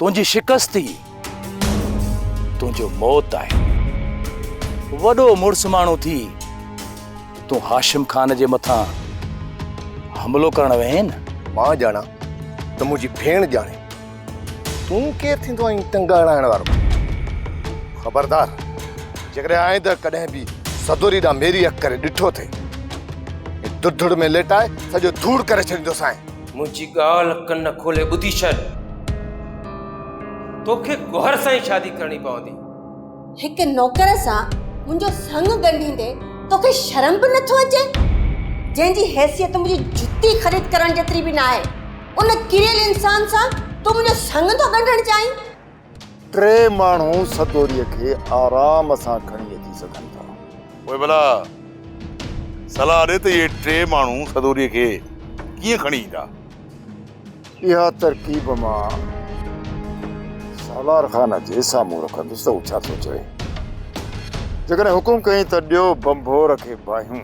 तुझी शिकस्त ही तुझो मौत है। वडो मुड़स मानू थी तू हाशिम खान जे मथा हमलो करण वे न। मां जाना तो मुझी भेण जाने तू के थी तो टंगा हणाइण वारो। खबरदार जगरे आए त कदे भी सदोरी दा मेरी अख करे डिठो थे दुधड़ में लेटाए सजो धूड़ करे छंदो साए। मुझी गाल कन्न खोले बुधी छॾ। तोखे गोहर सां ई शादी करणी पवंदी। एक नौकर सा मुंजो संग गंढींदे तोखे शर्म भी नथो अचे? जंहिंजी हैसियत मुझी जुती खरीद करण जेतरी भी ना है, उन किरियल इंसान सा तो मुझो संग तो गंढण चाहीं? टे माण्हू सदोरीअ खे आराम सां खणी अची सघनि था। ओए भला सलाह ॾे त ये टे माण्हू सदोरीअ खे कीअं खणी ईंदा? इहा तरकीब मां सालार खान जे साम्हूं रखंदुसि त छा थो चए। जेकॾहिं हुकुम कई त ॾियो बंभोर खे बाहियूं।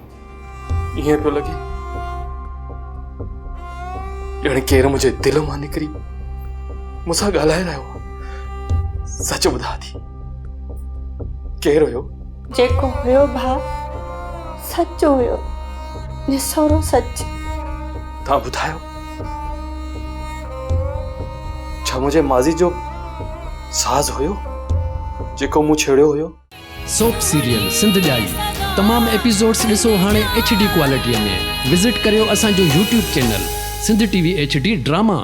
ईअं पियो लॻे ॼण केरु मुंहिंजे दिलि मां निकिरी मूंसां ॻाल्हाए रहियो। सच ॿुधा थी केरु हुयो? जेको हुयो भा सच हुयो, निसोरो सच। तव्हां ॿुधायो छा मुंहिंजे माज़ी जो साज़ हुयो जेको मूं छेड़ियो हुयो? सोप सीरियल सिंध ॼाई तमाम एपिसोड्स ॾिसो हाणे HD क्वालिटीअ में। विज़िट करियो असांजो YouTube channel Sindh TV HD drama.